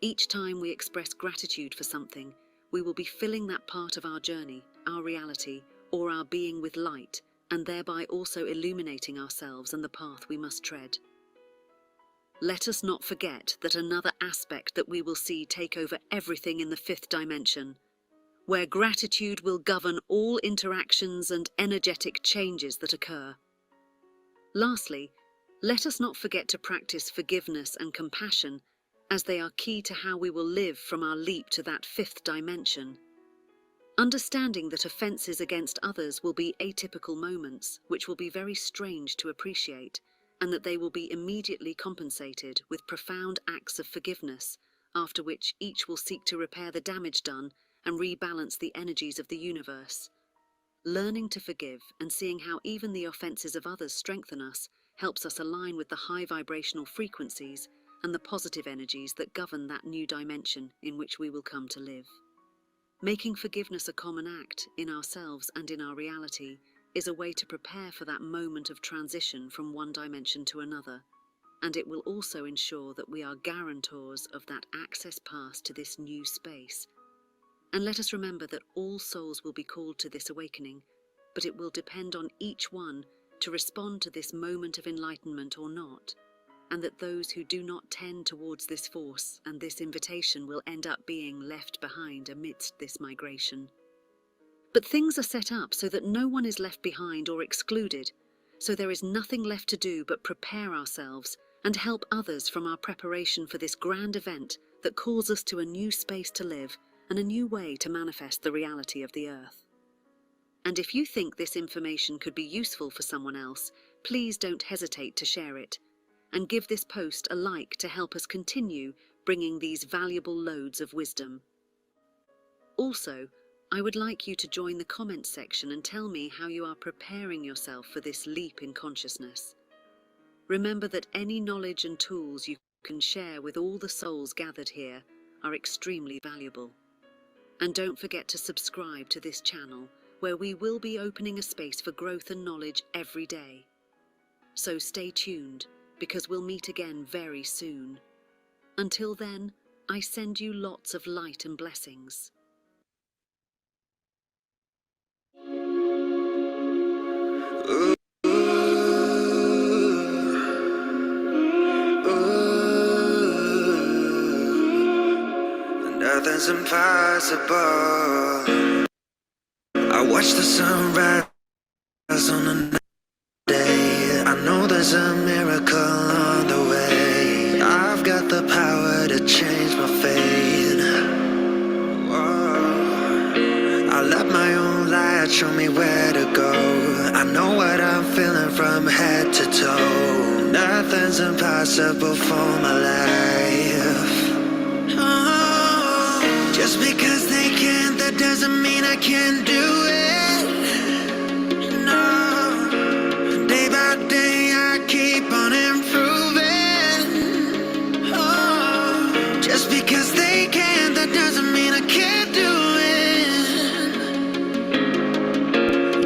Each time we express gratitude for something, we will be filling that part of our journey, our reality, or our being with light, and thereby also illuminating ourselves and the path we must tread. Let us not forget that another aspect that we will see take over everything in the fifth dimension, where gratitude will govern all interactions and energetic changes that occur. Lastly, let us not forget to practice forgiveness and compassion, as they are key to how we will live from our leap to that fifth dimension. Understanding that offences against others will be atypical moments, which will be very strange to appreciate, and that they will be immediately compensated with profound acts of forgiveness, after which each will seek to repair the damage done and rebalance the energies of the universe. Learning to forgive and seeing how even the offences of others strengthen us helps us align with the high vibrational frequencies and the positive energies that govern that new dimension in which we will come to live. Making forgiveness a common act in ourselves and in our reality is a way to prepare for that moment of transition from one dimension to another, and it will also ensure that we are guarantors of that access pass to this new space. And let us remember that all souls will be called to this awakening, but it will depend on each one to respond to this moment of enlightenment or not, and that those who do not tend towards this force and this invitation will end up being left behind amidst this migration. But things are set up so that no one is left behind or excluded, so there is nothing left to do but prepare ourselves and help others from our preparation for this grand event that calls us to a new space to live and a new way to manifest the reality of the earth. And if you think this information could be useful for someone else, please don't hesitate to share it, and give this post a like to help us continue bringing these valuable loads of wisdom. Also, I would like you to join the comments section and tell me how you are preparing yourself for this leap in consciousness. Remember that any knowledge and tools you can share with all the souls gathered here are extremely valuable. And don't forget to subscribe to this channel, where we will be opening a space for growth and knowledge every day. So stay tuned, because we'll meet again very soon. Until then, I send you lots of light and blessings. Nothing's impossible. I watch the sunrise on another day. I know there's a miracle on the way. I've got the power to change my fate. Whoa. I let my own light show me where to go. I know what I'm feeling from head to toe. Nothing's impossible for my life. Just because they can, that doesn't mean I can do it. No, day by day I keep on improving. Oh, just because they can, that doesn't mean I can't do it.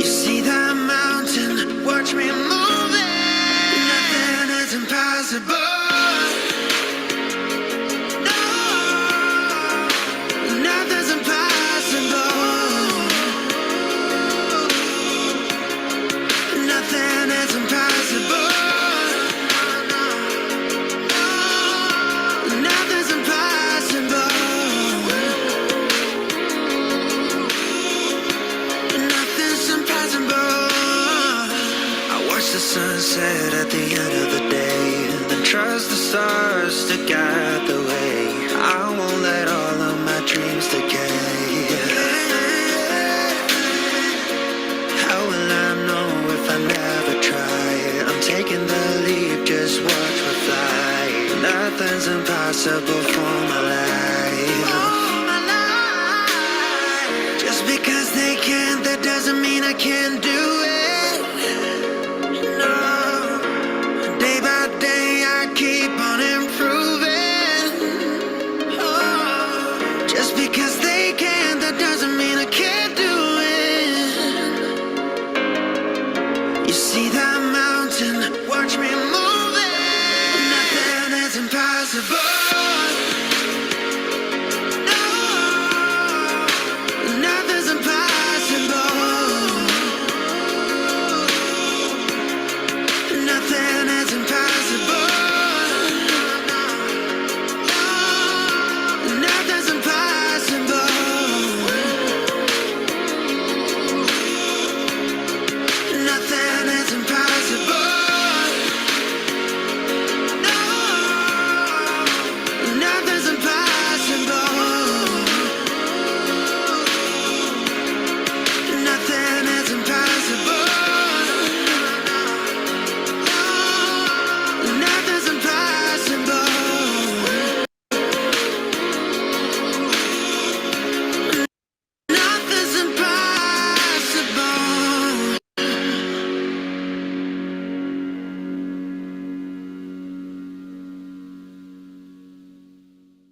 You see that mountain, watch me move it. Nothing is impossible. Sunset at the end of the day, then trust the stars to guide the way. I won't let all of my dreams decay. How will I know if I never try? I'm taking the leap, just watch me fly. Nothing's impossible for my life. Just because they can, that doesn't mean I can't do it. Day by day I keep on improving. Oh, just because they can, that doesn't mean I can't do it. You see that mountain, watch me move it. Nothing is impossible. No, nothing's impossible. Nothing is impossible.